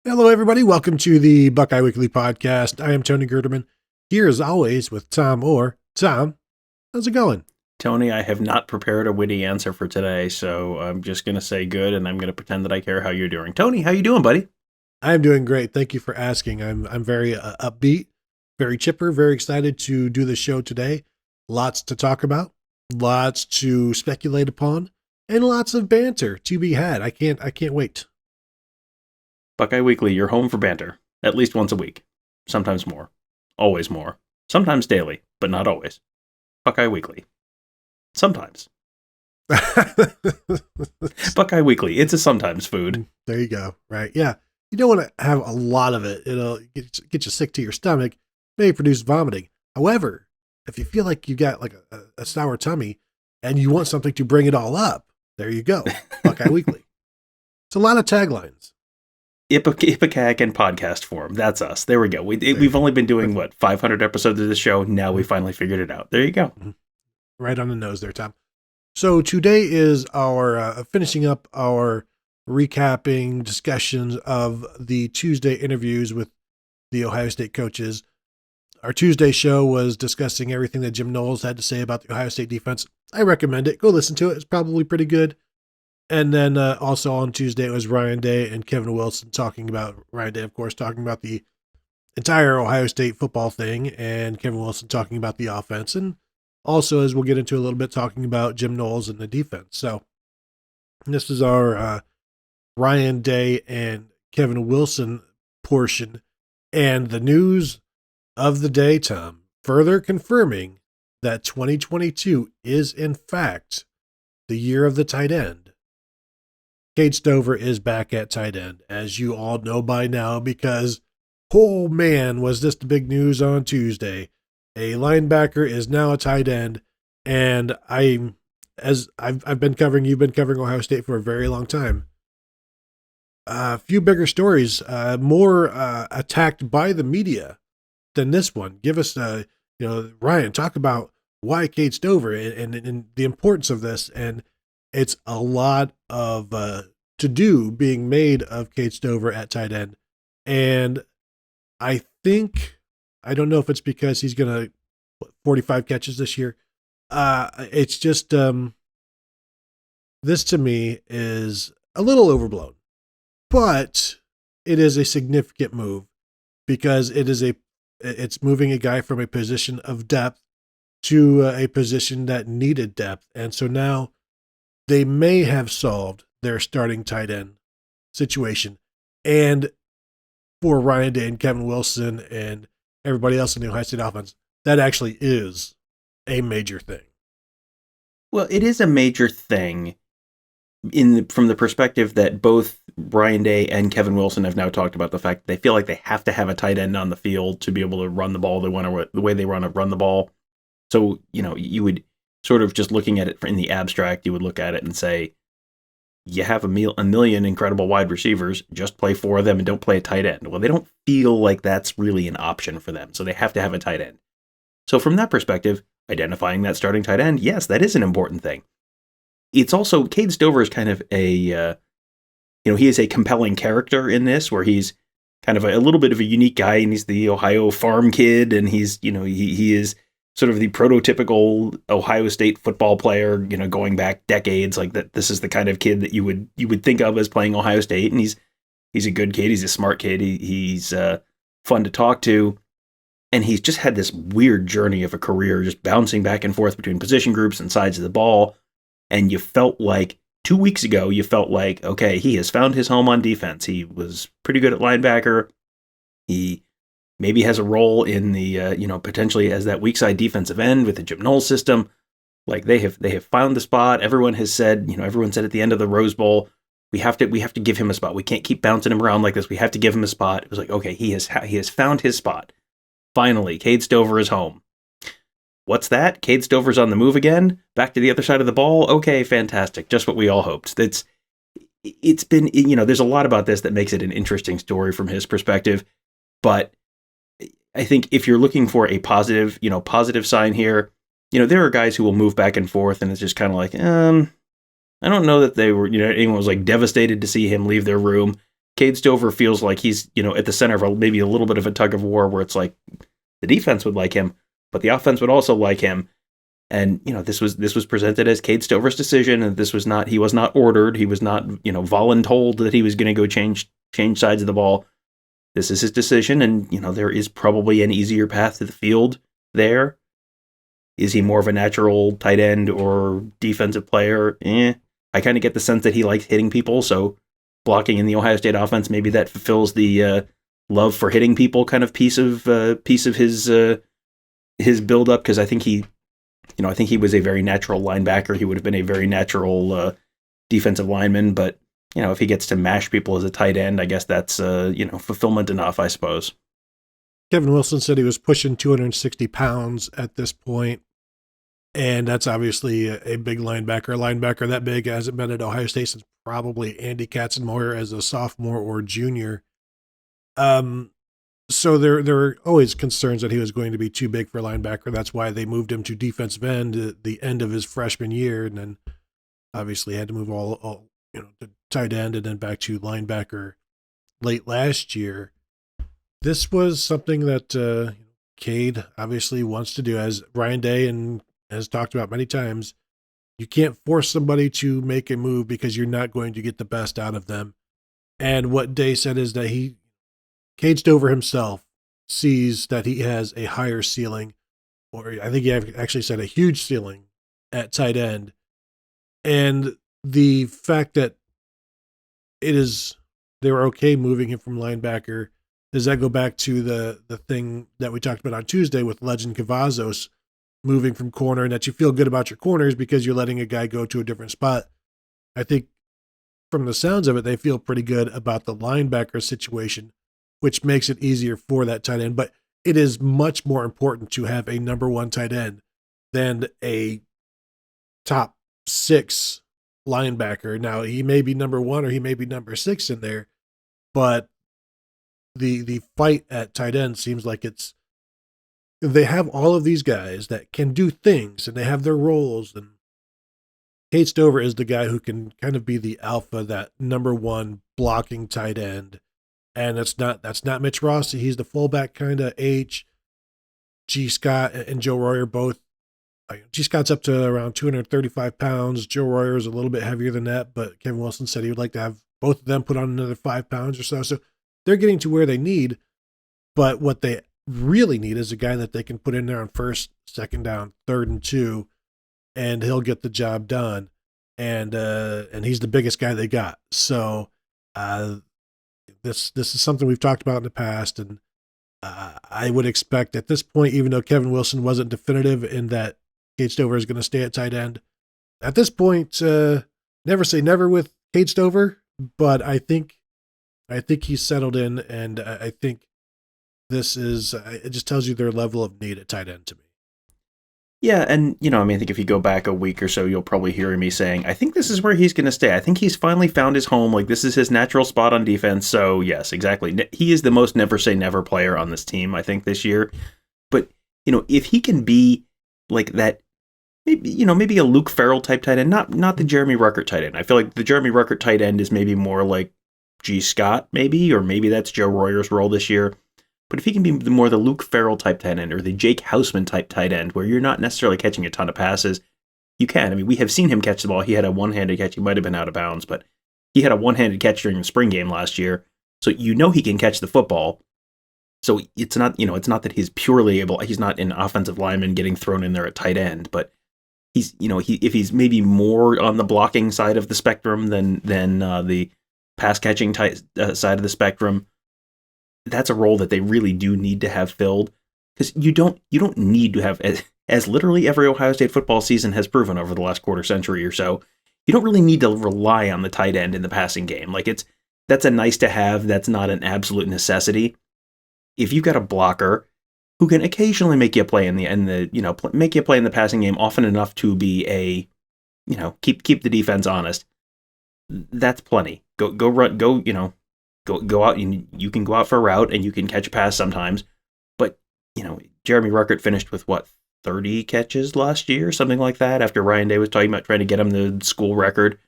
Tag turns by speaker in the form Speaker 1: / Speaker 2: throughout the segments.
Speaker 1: Hello, everybody. Welcome to the Buckeye Weekly Podcast. I am Tony Gerdeman, here as always with Tom Orr. Tom, how's it going?
Speaker 2: Tony, I have not prepared a witty answer for today, so I'm just going to say good, and I'm going to pretend that I care how you're doing. Tony, how you doing, buddy?
Speaker 1: I'm doing great. Thank you for asking. I'm very upbeat, very chipper, very excited to do the show today. Lots to talk about, lots to speculate upon, and lots of banter to be had. I can't wait.
Speaker 2: Buckeye Weekly, you're home for banter. At least once a week. Sometimes more. Always more. Sometimes daily, but not always. Buckeye Weekly. Sometimes. Buckeye Weekly, it's a sometimes food.
Speaker 1: There you go. Right. Yeah. You don't want to have a lot of it. It'll get you sick to your stomach, may produce vomiting. However, if you feel like you got like a sour tummy and you want something to bring it all up, there you go. Buckeye Weekly. It's a lot of taglines.
Speaker 2: Ipecac in podcast form. That's us. There we go. We've only been doing, 500 episodes of this show. Now we finally figured it out. There you go.
Speaker 1: Right on the nose there, Tom. So today is our finishing up our recapping discussions of the Tuesday interviews with the Ohio State coaches. Our Tuesday show was discussing everything that Jim Knowles had to say about the Ohio State defense. I recommend it. Go listen to it. It's probably pretty good. And then also on Tuesday, it was Ryan Day and Kevin Wilson Ryan Day, of course, talking about the entire Ohio State football thing, and Kevin Wilson talking about the offense. And also, as we'll get into a little bit, talking about Jim Knowles and the defense. So this is our Ryan Day and Kevin Wilson portion. And the news of the day, Tom, further confirming that 2022 is, in fact, the year of the tight end. Cade Stover is back at tight end, as you all know by now, because, oh man, was this the big news on Tuesday. A linebacker is now a tight end, and you've been covering Ohio State for a very long time. A few bigger stories, more attacked by the media than this one. Give us, Ryan, talk about why Cade Stover and the importance of this. And it's a lot of to-do being made of Cade Stover at tight end. And I don't know if it's because he's going to 45 catches this year. It's just, this to me is a little overblown, but it is a significant move because it's moving a guy from a position of depth to a position that needed depth. And so now they may have solved their starting tight end situation. And for Ryan Day and Kevin Wilson and everybody else in the Ohio State offense, that actually is a major thing.
Speaker 2: Well, it is a major thing from the perspective that both Ryan Day and Kevin Wilson have now talked about the fact that they feel like they have to have a tight end on the field to be able to run the ball the way they want to run the ball. So, you would sort of just looking at it in the abstract, you would look at it and say, you have a million incredible wide receivers, just play four of them and don't play a tight end. Well, they don't feel like that's really an option for them, so they have to have a tight end. So from that perspective, identifying that starting tight end, yes, that is an important thing. It's also, Cade Stover is kind of he is a compelling character in this, where he's kind of a little bit of a unique guy, and he's the Ohio farm kid, and he's, he is sort of the prototypical Ohio State football player, going back decades. Like that, this is the kind of kid that you would think of as playing Ohio State, and he's a good kid, he's a smart kid, he's fun to talk to, and he's just had this weird journey of a career, just bouncing back and forth between position groups and sides of the ball. And you felt like 2 weeks ago, okay, he has found his home on defense. He was pretty good at linebacker. He maybe has a role in the, potentially as that weak side defensive end with the Jim Knowles system. Like they have found the spot. Everyone has said, everyone said at the end of the Rose Bowl, we have to give him a spot. We can't keep bouncing him around like this. We have to give him a spot. It was like, okay, he has found his spot. Finally, Cade Stover is home. What's that? Cade Stover's on the move again? Back to the other side of the ball? Okay, fantastic. Just what we all hoped. It's been, there's a lot about this that makes it an interesting story from his perspective. But I think if you're looking for a positive sign here, there are guys who will move back and forth, and it's just kind of like, I don't know that they were, anyone was like devastated to see him leave their room. Cade Stover feels like he's, at the center of maybe a little bit of a tug of war where it's like the defense would like him, but the offense would also like him. And, this was presented as Cade Stover's decision, and he was not ordered. He was not, voluntold that he was going to go change sides of the ball. This is his decision, and, there is probably an easier path to the field there. Is he more of a natural tight end or defensive player? I kind of get the sense that he likes hitting people, so blocking in the Ohio State offense, maybe that fulfills the love for hitting people kind of piece of his build-up, because I think he was a very natural linebacker. He would have been a very natural defensive lineman, but if he gets to mash people as a tight end, I guess that's fulfillment enough, I suppose.
Speaker 1: Kevin Wilson said he was pushing 260 pounds at this point, and that's obviously a big linebacker. A linebacker that big hasn't been at Ohio State since probably Andy Katzenmoyer as a sophomore or junior. So there are always concerns that he was going to be too big for a linebacker. That's why they moved him to defensive end at the end of his freshman year, and then obviously had to move all to tight end and then back to linebacker late last year. This was something that Cade obviously wants to do, as Ryan Day and has talked about many times. You can't force somebody to make a move because you're not going to get the best out of them. And what Day said is that Cade Stover himself sees that he has a higher ceiling, or I think he actually said a huge ceiling at tight end. And the fact that they were okay moving him from linebacker, does that go back to the thing that we talked about on Tuesday with Legend Cavazos moving from corner, and that you feel good about your corners because you're letting a guy go to a different spot? I think from the sounds of it, they feel pretty good about the linebacker situation, which makes it easier for that tight end. But it is much more important to have a number one tight end than a top 6 linebacker. Now, he may be number 1 or he may be number 6 in there, but the fight at tight end seems like they have all of these guys that can do things and they have their roles, and Cade Stover is the guy who can kind of be the alpha, that number 1 blocking tight end. And that's not Mitch Rossi. He's the fullback kind of G. Scott and Joe Royer both. G. Scott's up to around 235 pounds. Joe Royer is a little bit heavier than that, but Kevin Wilson said he would like to have both of them put on another 5 pounds or so. So they're getting to where they need, but what they really need is a guy that they can put in there on first, second down, 3rd and 2, and he'll get the job done. And he's the biggest guy they got. So this is something we've talked about in the past, and I would expect at this point, even though Kevin Wilson wasn't definitive in that Cade Stover is going to stay at tight end, at this point, never say never with Cade Stover, but I think he's settled in, and I think it just tells you their level of need at tight end to me.
Speaker 2: Yeah, and, I think if you go back a week or so, you'll probably hear me saying, I think this is where he's going to stay. I think he's finally found his home. Like, this is his natural spot on defense. So, yes, exactly. He is the most never say never player on this team, I think, this year. But, if he can be like that, maybe a Luke Farrell type tight end, not the Jeremy Ruckert tight end. I feel like the Jeremy Ruckert tight end is maybe more like G. Scott, maybe, or maybe that's Joe Royer's role this year. But if he can be more the Luke Farrell type tight end or the Jake Hausman type tight end, where you're not necessarily catching a ton of passes, you can. I mean, we have seen him catch the ball. He had a one-handed catch. He might have been out of bounds, but he had a one-handed catch during the spring game last year. So he can catch the football. So it's not that he's purely able. He's not an offensive lineman getting thrown in there at tight end, but he's if he's maybe more on the blocking side of the spectrum than the pass catching side of the spectrum. That's a role that they really do need to have filled, because you don't need to have, as literally every Ohio State football season has proven over the last quarter century or so, you don't really need to rely on the tight end in the passing game. Like, that's a nice to have. That's not an absolute necessity. If you've got a blocker who can occasionally make you a play make you play in the passing game often enough to be keep the defense honest, that's plenty. Go run, Go out, and you can go out for a route and you can catch a pass sometimes. But, Jeremy Ruckert finished with 30 catches last year, something like that, after Ryan Day was talking about trying to get him the school record.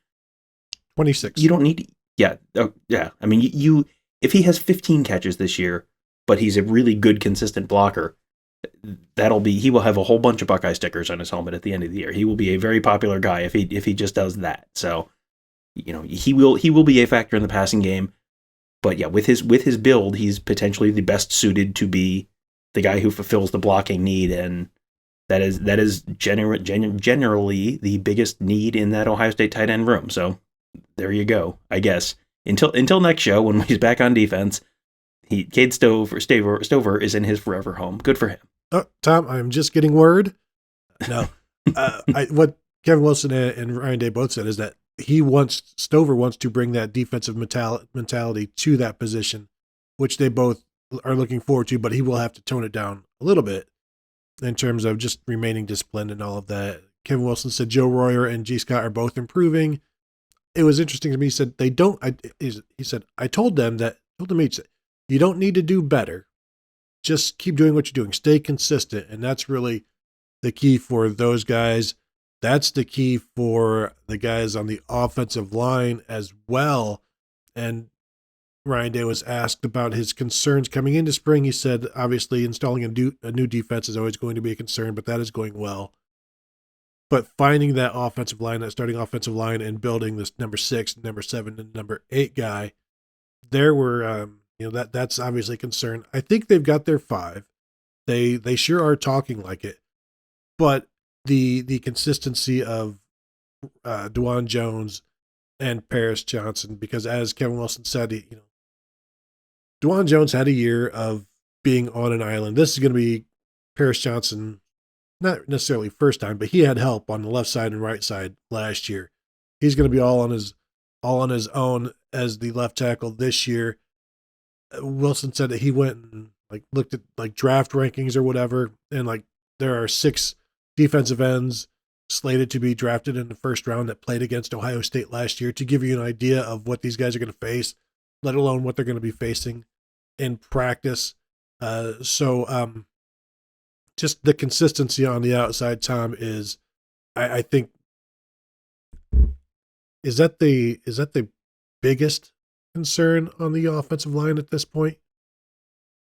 Speaker 1: 26.
Speaker 2: You don't need Yeah. Oh, yeah. I mean, if he has 15 catches this year, but he's a really good, consistent blocker, he will have a whole bunch of Buckeye stickers on his helmet at the end of the year. He will be a very popular guy if he just does that. So, he will be a factor in the passing game. But yeah, with his build, he's potentially the best suited to be the guy who fulfills the blocking need, and that is generally the biggest need in that Ohio State tight end room. So there you go, I guess. Until next show when he's back on defense, Cade Stover is in his forever home. Good for him.
Speaker 1: Oh, Tom, I'm just getting word. No, what Kevin Wilson and Ryan Day both said is that Stover wants to bring that defensive mentality to that position, which they both are looking forward to, but he will have to tone it down a little bit in terms of just remaining disciplined and all of that. Kevin Wilson said Joe Royer and G. Scott are both improving. It was interesting to me. He said I told them you don't need to do better. Just keep doing what you're doing. Stay consistent. And that's really the key for those guys. That's the key for the guys on the offensive line as well. And Ryan Day was asked about his concerns coming into spring. He said, obviously, installing a new defense is always going to be a concern, but that is going well. But finding that offensive line, that starting offensive line, and building this number 6, number 7, and number 8 guy, there were, that's obviously a concern. I think they've got their 5. They sure are talking like it. But the consistency of DeJuan Jones and Paris Johnson, because as Kevin Wilson said, DeJuan Jones had a year of being on an island. This is going to be Paris Johnson, not necessarily first time, but he had help on the left side and right side last year. He's going to be all on his own as the left tackle this year. Wilson said that he went and looked at draft rankings or whatever, and there are 6 defensive ends slated to be drafted in the first round that played against Ohio State last year, to give you an idea of what these guys are going to face, let alone what they're going to be facing in practice. Just the consistency on the outside, Tom, is, I think, is that the biggest concern on the offensive line at this point?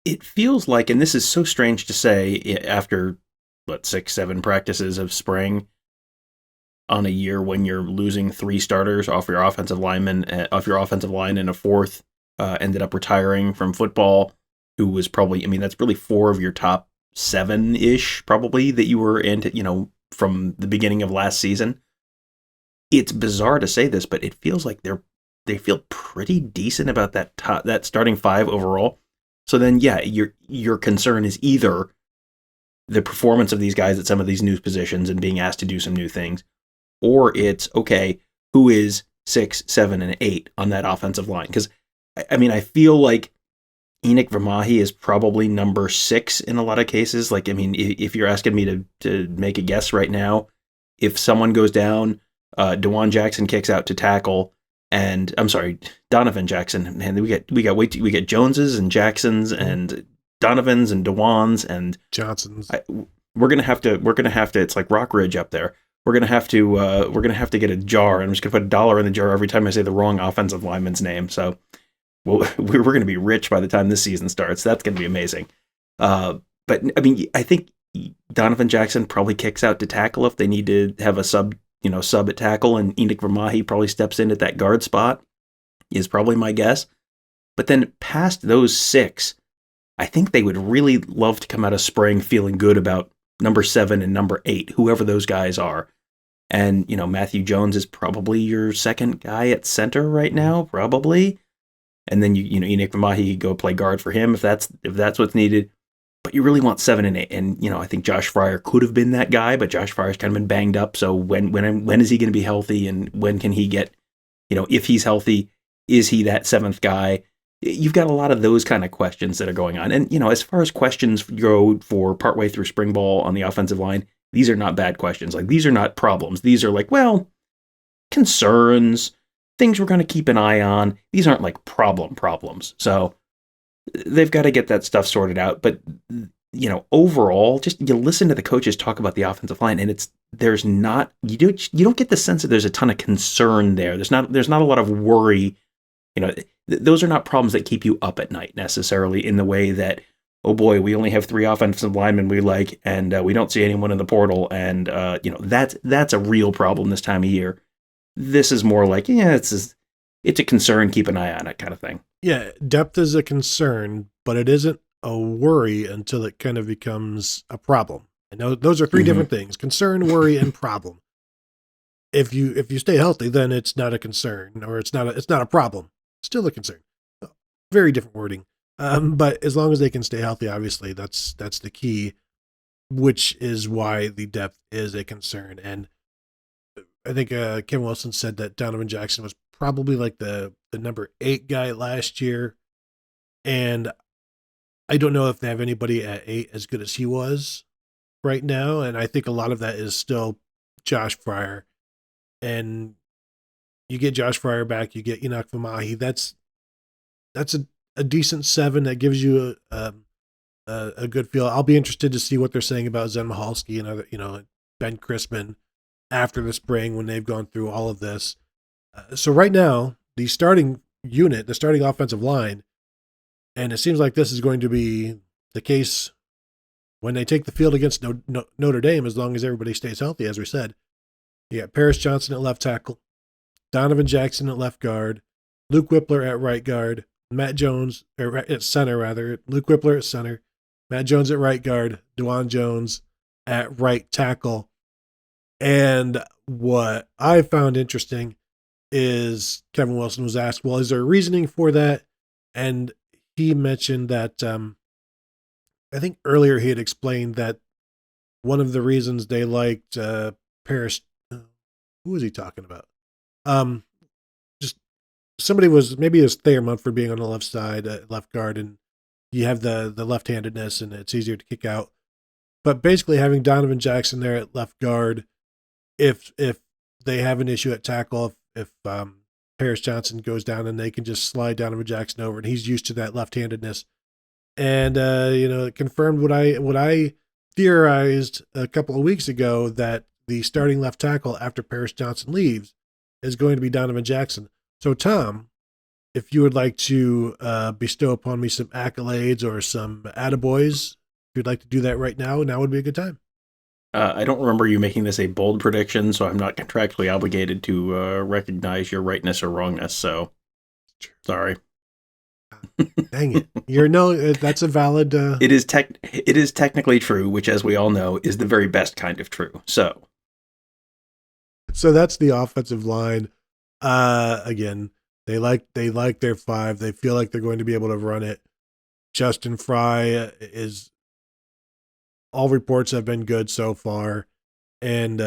Speaker 2: It feels like, and this is so strange to say after 6-7 practices of spring on a year when you're losing 3 starters off your offensive line, and a 4th ended up retiring from football, who was probably, that's really 4 of your top 7-ish probably that you were in, from the beginning of last season. It's bizarre to say this, but it feels like they feel pretty decent about that starting 5 overall. So then, yeah, your concern is either the performance of these guys at some of these new positions and being asked to do some new things, or it's, okay, who is 6, 7, and 8 on that offensive line? Because, I feel like Enoch Vermahi is probably number 6 in a lot of cases. If you're asking me to make a guess right now, if someone goes down, DeJuan Jackson kicks out to tackle, and Donovan Jackson. Man, we get Joneses and Jacksons and Donovans and DeJuans and
Speaker 1: Johnsons.
Speaker 2: We're gonna have to. It's like Rock Ridge up there. We're gonna have to get a jar, and I'm just gonna put $1 in the jar every time I say the wrong offensive lineman's name. So, we're gonna be rich by the time this season starts. That's gonna be amazing. But I think Donovan Jackson probably kicks out to tackle if they need to have a sub at tackle, and Enoch Vermahi probably steps in at that guard spot, is probably my guess. But then past those 6, I think they would really love to come out of spring feeling good about number 7 and number 8, whoever those guys are. And, Matthew Jones is probably your second guy at center right now, probably. And then, Enoch Vermahi, go play guard for him if that's what's needed. But you really want 7 and 8. And, I think Josh Fryer could have been that guy, but Josh Fryer's kind of been banged up. So when is he going to be healthy, and when can he get, if he's healthy, is he that 7th guy? You've got a lot of those kind of questions that are going on. And, as far as questions go for partway through spring ball on the offensive line, these are not bad questions. These are not problems. These are concerns, things we're going to keep an eye on. These aren't problems. So they've got to get that stuff sorted out. But, overall, just you listen to the coaches talk about the offensive line, and you don't get the sense that there's a ton of concern there. There's not a lot of worry those are not problems that keep you up at night necessarily in the way that, oh boy, we only have 3 offensive linemen we like, and we don't see anyone in the portal, and that's a real problem this time of year. This is more like, it's a concern, keep an eye on it kind of thing.
Speaker 1: Yeah, depth is a concern, but it isn't a worry until it kind of becomes a problem. And those are 3 different things: concern, worry, and problem. If you stay healthy, then it's not a concern, or it's not a problem. It's still a concern. Very different wording. But as long as they can stay healthy, obviously that's the key, which is why the depth is a concern. And I think Kevin Wilson said that Donovan Jackson was probably like the number 8 guy last year. And I don't know if they have anybody at 8 as good as he was right now. And I think a lot of that is still Josh Fryer. And you get Josh Fryer back, you get Enoch Vamahi. That's a decent 7 that gives you a good feel. I'll be interested to see what they're saying about Zen Mahalski and other, Ben Crispin after the spring when they've gone through all of this. So right now, the starting unit, the starting offensive line, and it seems like this is going to be the case when they take the field against Notre Dame, as long as everybody stays healthy, as we said. You got Paris Johnson at left tackle, Donovan Jackson at left guard, Luke Whippler at right guard, Matt Jones at center, rather. Luke Whippler at center, Matt Jones at right guard, DeJuan Jones at right tackle. And what I found interesting is Kevin Wilson was asked, well, is there a reasoning for that? And he mentioned that I think earlier he had explained that one of the reasons they liked Paris. Who was he talking about? Just somebody was, maybe it was Thayer Munford being on the left side, left guard, and you have the left-handedness and it's easier to kick out. But basically having Donovan Jackson there at left guard, if they have an issue at tackle, if Paris Johnson goes down, and they can just slide Donovan Jackson over, and he's used to that left-handedness. And it confirmed what I theorized a couple of weeks ago, that the starting left tackle after Paris Johnson leaves is going to be Donovan Jackson. So, Tom, if you would like to bestow upon me some accolades or some attaboys, if you'd like to do that right now would be a good time.
Speaker 2: I don't remember you making this a bold prediction, so I'm not contractually obligated to recognize your rightness or wrongness, so sorry.
Speaker 1: Dang it. That's a valid...
Speaker 2: It is technically true, which, as we all know, is the very best kind of true, So
Speaker 1: that's the offensive line. Again, they like their 5. They feel like they're going to be able to run it. Justin Fry is... all reports have been good so far, and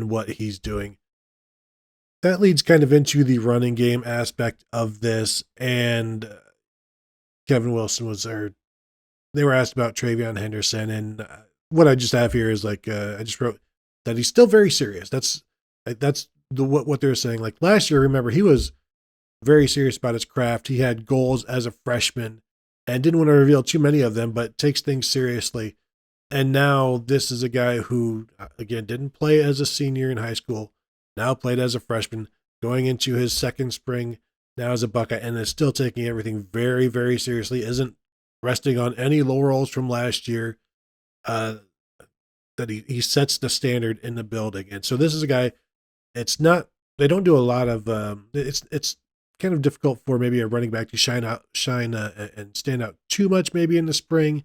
Speaker 1: what he's doing. That leads kind of into the running game aspect of this, and Kevin Wilson they were asked about TreVeyon Henderson, and what I just have here is I just wrote that he's still very serious. That's what they're saying. Like last year, remember, he was very serious about his craft. He had goals as a freshman and didn't want to reveal too many of them, but takes things seriously. And now this is a guy who, again, didn't play as a senior in high school, now played as a freshman, going into his second spring now as a Buckeye, and is still taking everything very, very seriously, isn't resting on any laurels from last year, that he sets the standard in the building. And so this is a guy, they don't do a lot of, it's kind of difficult for maybe a running back to shine and stand out too much maybe in the spring,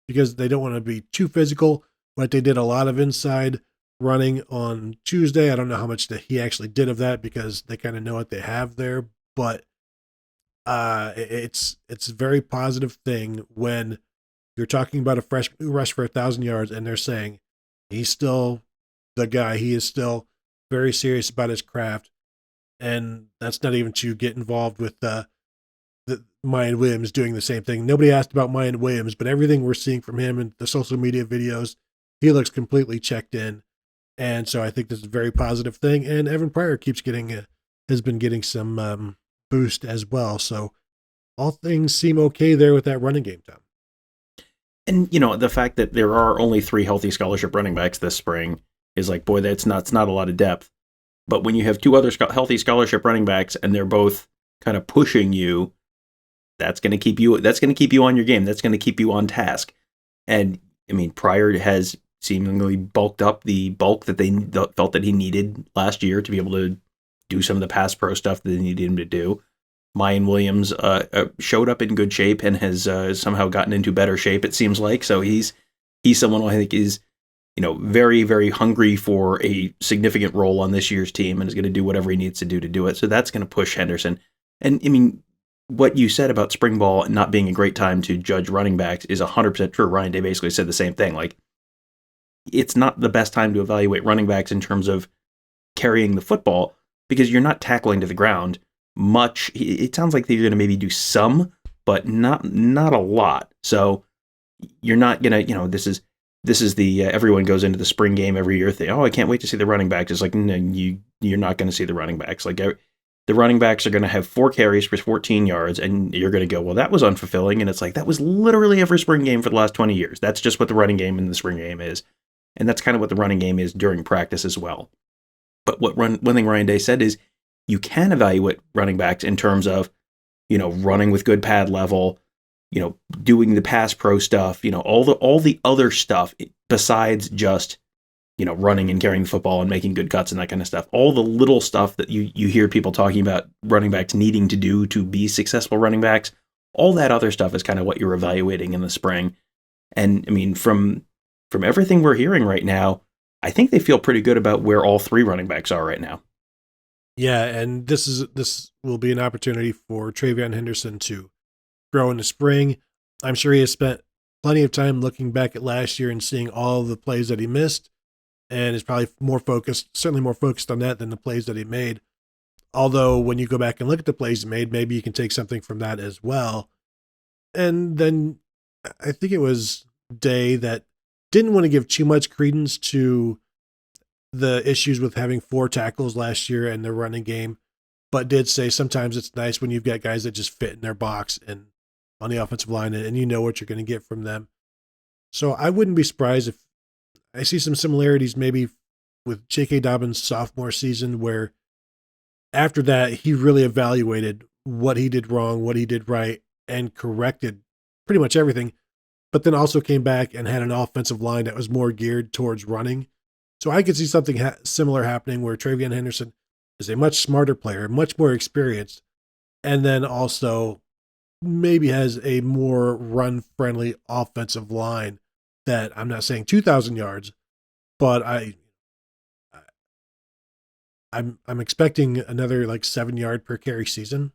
Speaker 1: because they don't want to be too physical, but they did a lot of inside running on Tuesday. I don't know how much that he actually did of that, because they kind of know what they have there, but it's a very positive thing when you're talking about a freshman who rushed for 1,000 yards and they're saying he's still the guy. He is still very serious about his craft, and that's not even to get involved with the Mayan Williams doing the same thing. Nobody asked about Mayan Williams, but everything we're seeing from him in the social media videos, he looks completely checked in. And so I think this is a very positive thing. And Evan Pryor has been getting some boost as well. So all things seem okay there with that running game, Tom.
Speaker 2: And, the fact that there are only 3 healthy scholarship running backs this spring is like, boy, it's not a lot of depth. But when you have 2 other healthy scholarship running backs and they're both kind of pushing you, that's going to keep you on your game. That's going to keep you on task. And I mean, Pryor has seemingly bulked up the bulk that they felt that he needed last year to be able to do some of the pass pro stuff that they needed him to do. Mayan Williams showed up in good shape and has somehow gotten into better shape, it seems like. So he's someone who I think is, very, very hungry for a significant role on this year's team and is going to do whatever he needs to do it. So that's going to push Henderson. And I mean, what you said about spring ball not being a great time to judge running backs is 100% true. Ryan Day basically said the same thing. Like, it's not the best time to evaluate running backs in terms of carrying the football because you're not tackling to the ground much. It sounds like they're going to maybe do some, but not a lot. So you're not going to, this is the everyone goes into the spring game every year thing. Oh, I can't wait to see the running backs. It's like, no, you're not going to see the running backs. Like, the running backs are going to have 4 carries for 14 yards, and you're going to go, well, that was unfulfilling. And it's like, that was literally every spring game for the last 20 years. That's just what the running game in the spring game is. And that's kind of what the running game is during practice as well. But one thing Ryan Day said is you can evaluate running backs in terms of, running with good pad level, doing the pass pro stuff, all the other stuff besides just, running and carrying the football and making good cuts and that kind of stuff. All the little stuff that you hear people talking about running backs needing to do to be successful running backs, all that other stuff is kind of what you're evaluating in the spring. And I mean, from everything we're hearing right now, I think they feel pretty good about where all 3 running backs are right now.
Speaker 1: Yeah, and this will be an opportunity for TreVeyon Henderson to grow in the spring. I'm sure he has spent plenty of time looking back at last year and seeing all the plays that he missed, and is probably certainly more focused on that than the plays that he made. Although when you go back and look at the plays he made, maybe you can take something from that as well. And then I think it was Day that didn't want to give too much credence to the issues with having 4 tackles last year and the running game, but did say sometimes it's nice when you've got guys that just fit in their box and on the offensive line and you know what you're going to get from them. So I wouldn't be surprised if I see some similarities maybe with J.K. Dobbins' sophomore season, where after that he really evaluated what he did wrong, what he did right, and corrected pretty much everything, but then also came back and had an offensive line that was more geared towards running. So I could see something similar happening where TreVeyon Henderson is a much smarter player, much more experienced, and then also maybe has a more run-friendly offensive line that, I'm not saying 2,000 yards, but I'm expecting another like 7-yard per carry season.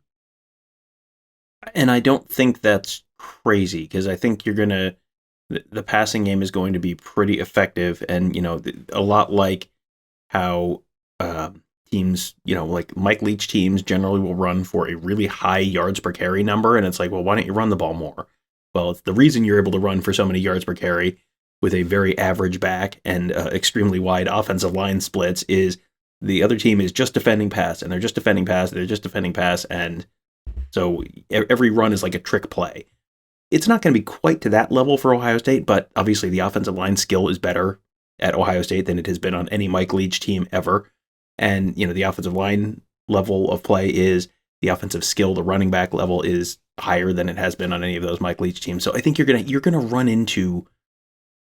Speaker 2: And I don't think that's crazy because I think the passing game is going to be pretty effective, and a lot like how teams, like Mike Leach teams generally will run for a really high yards per carry number, and it's like, well, why don't you run the ball more? Well, it's the reason you're able to run for so many yards per carry with a very average back and extremely wide offensive line splits is the other team is just defending pass, and they're just defending pass, and so every run is like a trick play. It's not going to be quite to that level for Ohio State, but obviously the offensive line skill is better at Ohio State than it has been on any Mike Leach team ever. And, the offensive line level of play is the offensive skill, the running back level is higher than it has been on any of those Mike Leach teams. So I think you're going to run into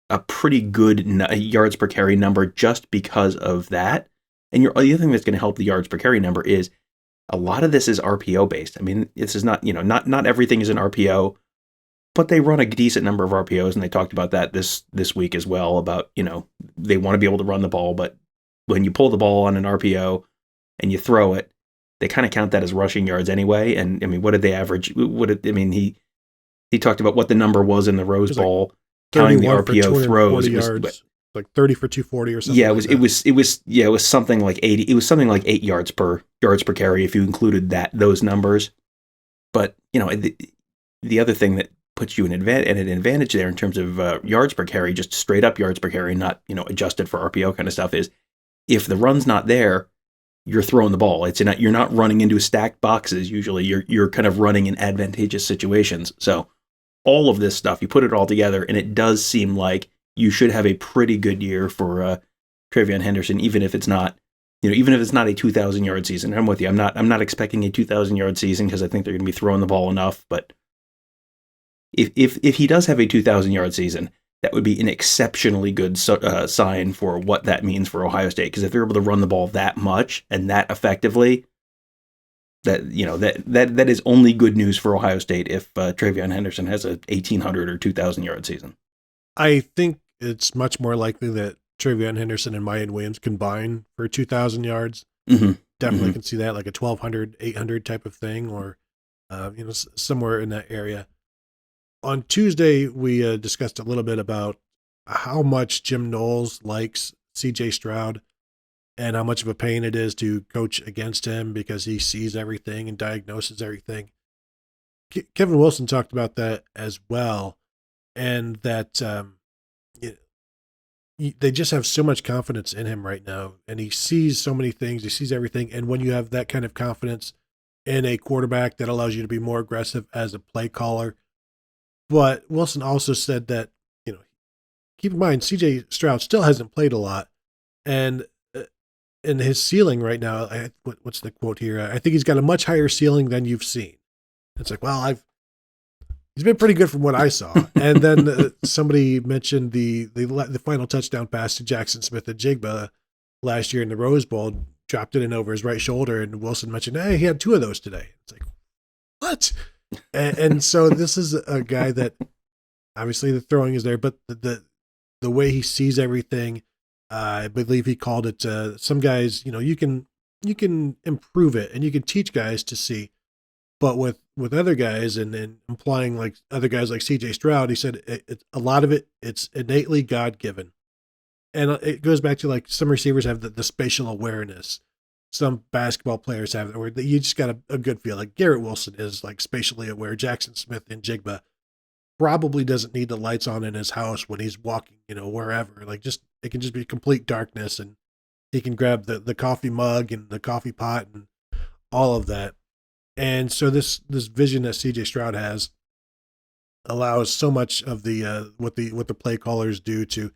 Speaker 2: a pretty good yards per carry number just because of that. And the other thing that's going to help the yards per carry number is a lot of this is RPO based. I mean, this is not, not everything is an RPO, but they run a decent number of RPOs, and they talked about that this week as well about, they want to be able to run the ball, but when you pull the ball on an RPO and you throw it, they kind of count that as rushing yards anyway. And I mean, what did they average? He talked about what the number was in the Rose Bowl, counting the RPO throws.
Speaker 1: Yards, was like 30 for 240 or something.
Speaker 2: Yeah, it was something like 80. It was something like 8 yards per carry if you included those numbers. But the other thing that puts you at an advantage there in terms of yards per carry, just straight up yards per carry, not adjusted for RPO kind of stuff, is if the run's not there, you're throwing the ball. You're not running into stacked boxes. Usually, you're kind of running in advantageous situations. So all of this stuff, you put it all together, and it does seem like you should have a pretty good year for TreVeyon Henderson, even if it's not even if it's not a 2,000 yard season, I'm with you. I'm not expecting a 2,000 yard season because I think they're going to be throwing the ball enough. But if he does have a 2,000 yard season, that would be an exceptionally good sign for what that means for Ohio State. Because if they're able to run the ball that much and that effectively, that is only good news for Ohio State if TreVeyon Henderson has a 1,800 or 2,000 yard season.
Speaker 1: I think it's much more likely that TreVeyon Henderson and Mayan Williams combine for 2,000 yards.
Speaker 2: Mm-hmm.
Speaker 1: Definitely can see that, like a 1,200, 800 type of thing, or somewhere in that area. On Tuesday, we discussed a little bit about how much Jim Knowles likes CJ Stroud and how much of a pain it is to coach against him because he sees everything and diagnoses everything. Kevin Wilson talked about that as well, and that they just have so much confidence in him right now, and he sees so many things, he sees everything, and when you have that kind of confidence in a quarterback, that allows you to be more aggressive as a play caller. But Wilson also said that, keep in mind, CJ Stroud still hasn't played a lot, and in his ceiling right now, what's the quote here? I think he's got a much higher ceiling than you've seen. It's like, well, he's been pretty good from what I saw. And then somebody mentioned the final touchdown pass to Jackson Smith-Njigba last year in the Rose Bowl, dropped it in over his right shoulder, and Wilson mentioned, hey, he had 2 of those today. It's like, what? And so this is a guy that obviously the throwing is there, but the way he sees everything, I believe he called it, some guys, you can improve it and you can teach guys to see. But with other guys and implying like other guys like CJ Stroud, he said a lot of it's innately God-given. And it goes back to like some receivers have the spatial awareness. Some basketball players have it where you just got a good feel. Like Garrett Wilson is like spatially aware. Jackson Smith-Njigba probably doesn't need the lights on in his house when he's walking, wherever. Like it can just be complete darkness and he can grab the coffee mug and the coffee pot and all of that. And so this vision that CJ Stroud has allows so much of the what the play callers do to.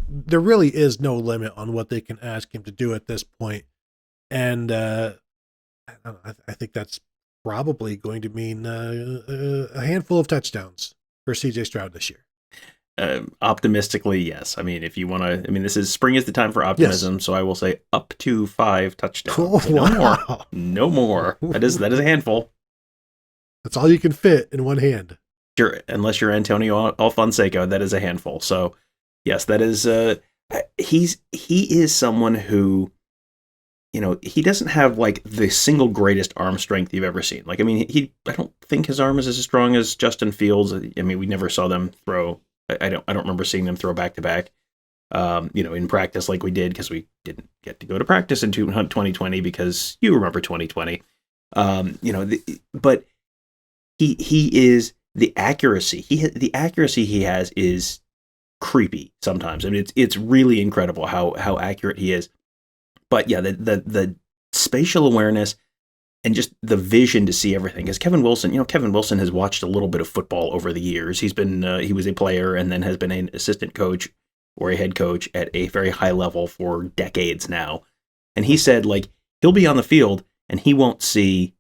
Speaker 1: There really is no limit on what they can ask him to do at this point, and I think that's probably going to mean a handful of touchdowns for CJ Stroud this year.
Speaker 2: Optimistically, yes. I mean, if you want to, this is spring is the time for optimism, yes. So I will say up to 5 touchdowns.
Speaker 1: Oh, wow.
Speaker 2: No more. That is a handful.
Speaker 1: That's all you can fit in one hand.
Speaker 2: Sure, unless you're Antonio Alfonseca, that is a handful. So, yes, that is. He is someone who, he doesn't have like the single greatest arm strength you've ever seen. Like, I don't think his arm is as strong as Justin Fields. We never saw them throw. I don't remember seeing them throw back to back, in practice like we did because we didn't get to go to practice in 2020 because you remember 2020. But he is the accuracy. The accuracy he has is creepy sometimes. It's really incredible how accurate he is. But yeah, the spatial awareness and just the vision to see everything. Because Kevin Wilson has watched a little bit of football over the years. He's been he was a player and then has been an assistant coach or a head coach at a very high level for decades now. And he said like he'll be on the field and he won't see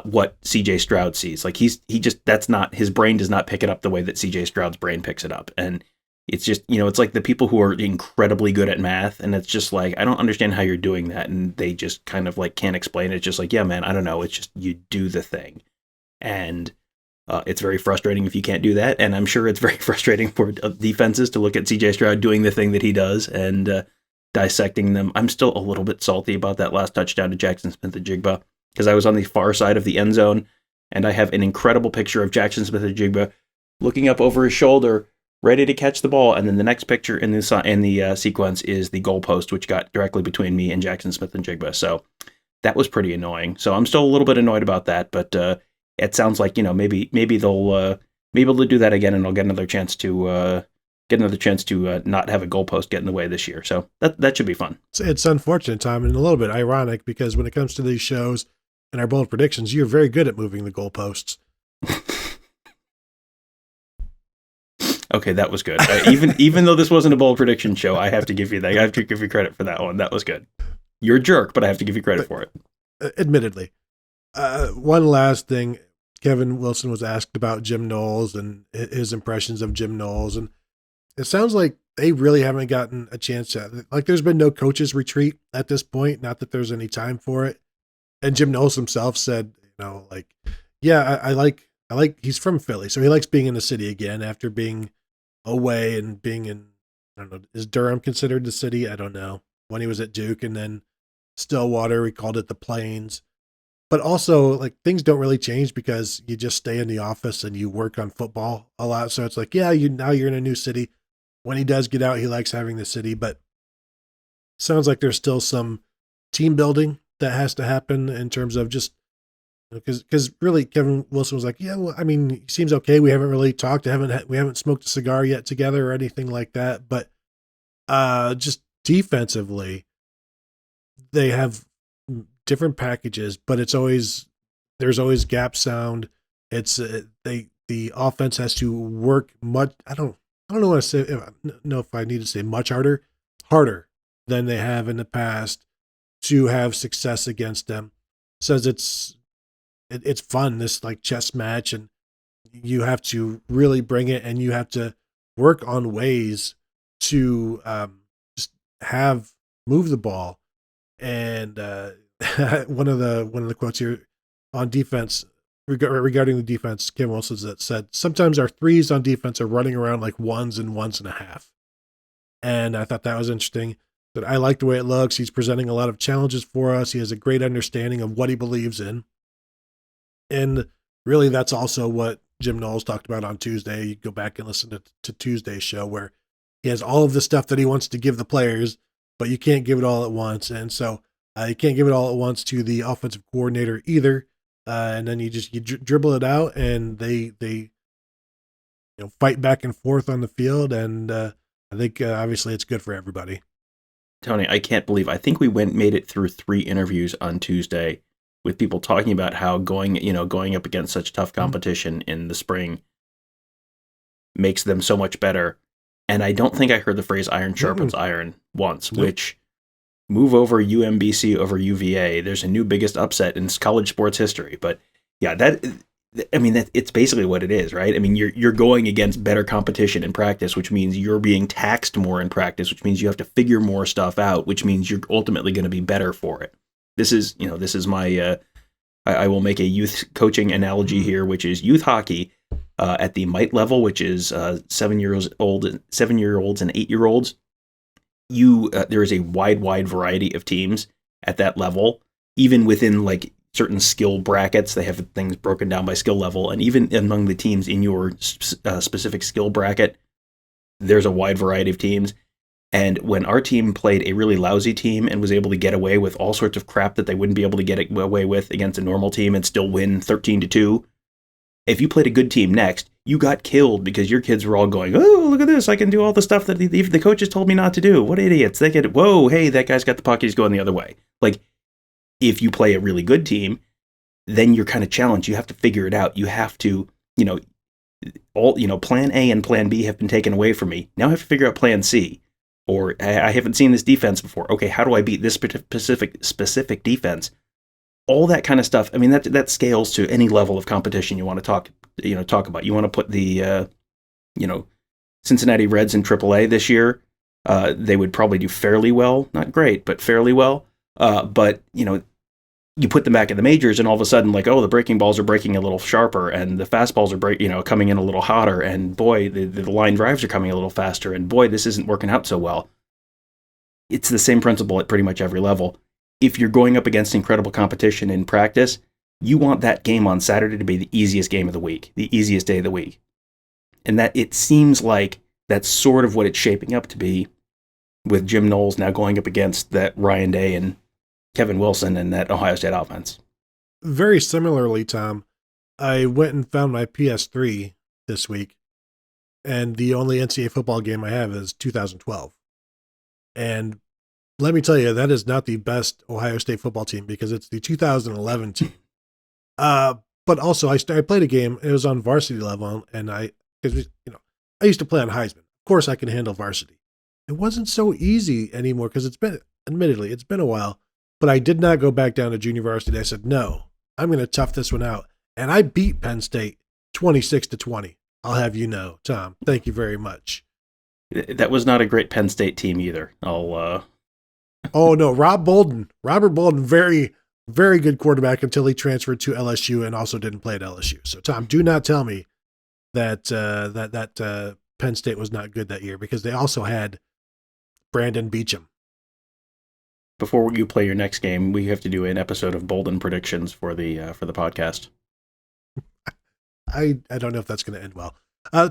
Speaker 2: what CJ Stroud sees. Like that's not, his brain does not pick it up the way that CJ Stroud's brain picks it up. And it's just, it's like the people who are incredibly good at math, and it's just like, I don't understand how you're doing that. And they just kind of like can't explain it. It's just like, yeah, man, I don't know. It's just, you do the thing. And it's very frustrating if you can't do that. And I'm sure it's very frustrating for defenses to look at CJ Stroud doing the thing that he does and dissecting them. I'm still a little bit salty about that last touchdown to Jackson Smith-Njigba because I was on the far side of the end zone, and I have an incredible picture of Jackson Smith-Njigba looking up over his shoulder, ready to catch the ball, and then the next picture in the sequence is the goalpost, which got directly between me and Jackson Smith-Njigba. So that was pretty annoying. So I'm still a little bit annoyed about that, but it sounds like maybe they'll be able to do that again, and I'll get another chance to not have a goalpost get in the way this year. So that should be fun.
Speaker 1: It's unfortunate, Tom, and a little bit ironic because when it comes to these shows and our bold predictions, you're very good at moving the goalposts.
Speaker 2: Okay, that was good. Even though this wasn't a bold prediction show, I have to give you that. I have to give you credit for that one. That was good. You're a jerk, but I have to give you credit for it.
Speaker 1: Admittedly. One last thing. Kevin Wilson was asked about Jim Knowles and his impressions of Jim Knowles. And it sounds like they really haven't gotten a chance yet. Like there's been no coaches retreat at this point. Not that there's any time for it. And Jim Knowles himself said, yeah, I like, he's from Philly. So he likes being in the city again after being away and being in, I don't know, is Durham considered the city? I don't know. When he was at Duke and then Stillwater, we called it the Plains. But also, like, things don't really change because you just stay in the office and you work on football a lot. So it's like, yeah, now you're in a new city. When he does get out, he likes having the city. But sounds like there's still some team building that has to happen in terms of just because really Kevin Wilson was like, yeah, well, I mean, he seems okay. We haven't really talked. We haven't smoked a cigar yet together or anything like that. But just defensively, they have different packages, but there's always gap sound. It's the offense has to work much. I don't know what to say. I don't know if I need to say much harder than they have in the past to have success against them. Says it's fun, this like chess match, and you have to really bring it, and you have to work on ways to just move the ball. And one of the quotes here on defense regarding the defense, Kim Wilson said, sometimes our threes on defense are running around like ones and ones and a half. And I thought that was interesting. That I like the way it looks. He's presenting a lot of challenges for us. He has a great understanding of what he believes in. And really, that's also what Jim Knowles talked about on Tuesday. You go back and listen to Tuesday's show where he has all of the stuff that he wants to give the players, but you can't give it all at once. And so you can't give it all at once to the offensive coordinator either. And then you dribble it out, and they fight back and forth on the field. And I think obviously it's good for everybody.
Speaker 2: Tony, I can't believe, I think we made it through 3 interviews on Tuesday with people talking about how going up against such tough competition in the spring makes them so much better. And I don't think I heard the phrase iron sharpens iron once, which move over UMBC over UVA. There's a new biggest upset in college sports history. But yeah, it's basically what it is, right? I mean, you're going against better competition in practice, which means you're being taxed more in practice, which means you have to figure more stuff out, which means you're ultimately going to be better for it. This is my, I will make a youth coaching analogy here, which is youth hockey at the mite level, which is 7-year-olds and 8-year-olds. There is a wide variety of teams at that level, even within like certain skill brackets. They have things broken down by skill level, and even among the teams in your specific skill bracket, there's a wide variety of teams. And when our team played a really lousy team and was able to get away with all sorts of crap that they wouldn't be able to get away with against a normal team and still win 13-2, if you played a good team next, you got killed because your kids were all going, oh, look at this, I can do all the stuff that the coaches told me not to do. What idiots. They get, whoa, hey, that guy's got the puck, he's going the other way. Like, if you play a really good team, then you're kind of challenged. You have to figure it out. You have to, plan A and plan B have been taken away from me. Now I have to figure out plan C. Or I haven't seen this defense before. Okay, how do I beat this specific defense? All that kind of stuff. I mean, that scales to any level of competition you want to talk about. You want to put the Cincinnati Reds in AAA this year. They would probably do fairly well, not great, but fairly well. But you put them back in the majors, and all of a sudden, like, oh, the breaking balls are breaking a little sharper, and the fastballs are coming in a little hotter, and boy, the line drives are coming a little faster, and boy, this isn't working out so well. It's the same principle at pretty much every level. If you're going up against incredible competition in practice, you want that game on Saturday to be the easiest game of the week, the easiest day of the week. And that it seems like that's sort of what it's shaping up to be with Jim Knowles now going up against that Ryan Day and Kevin Wilson and that Ohio State offense.
Speaker 1: Very similarly, Tom, I went and found my PS3 this week, and the only NCAA football game I have is 2012. And let me tell you, that is not the best Ohio State football team because it's the 2011 team. But also, I played a game. It was on varsity level, and I used to play on Heisman. Of course, I can handle varsity. It wasn't so easy anymore because admittedly, it's been a while, but I did not go back down to junior varsity. I said, no, I'm going to tough this one out. And I beat Penn State 26-20. I'll have you know, Tom. Thank you very much.
Speaker 2: That was not a great Penn State team either.
Speaker 1: Oh, no, Robert Bolden, very, very good quarterback until he transferred to LSU and also didn't play at LSU. So, Tom, do not tell me that Penn State was not good that year because they also had Brandon Beecham.
Speaker 2: Before you play your next game, we have to do an episode of Bolden predictions for the podcast.
Speaker 1: I don't know if that's going to end well.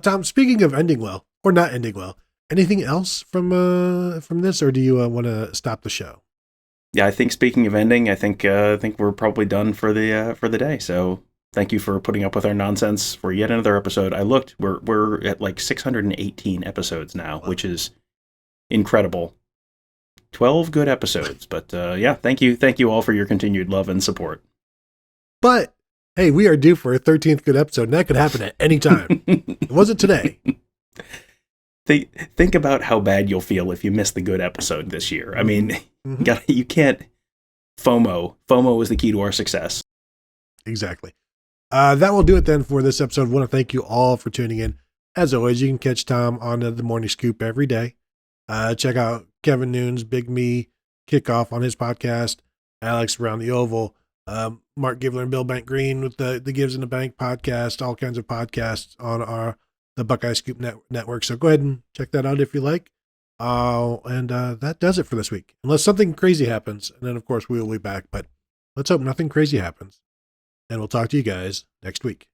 Speaker 1: Tom, speaking of ending well or not ending well, anything else from this, or do you want to stop the show?
Speaker 2: Yeah, I think speaking of ending, I think we're probably done for the day. So thank you for putting up with our nonsense for yet another episode. I looked, we're at like 618 episodes now, which is incredible. 12 good episodes, but yeah, thank you all for your continued love and support.
Speaker 1: But hey, we are due for a 13th good episode, and that could happen at any time. It wasn't today.
Speaker 2: Think about how bad you'll feel if you miss the good episode this year. I mean, you can't. FOMO is the key to our success.
Speaker 1: Exactly. That will do it then for this episode. I want to thank you all for tuning in. As always, you can catch Tom on the Morning Scoop every day. Check out Kevin Noon's Big Me Kickoff on his podcast. Alex Around the Oval. Mark Givler and Bill Bank Green with the Gives in the Bank podcast. All kinds of podcasts on the Buckeye Scoop network. So go ahead and check that out if you like. And that does it for this week. Unless something crazy happens. And then, of course, we will be back. But let's hope nothing crazy happens. And we'll talk to you guys next week.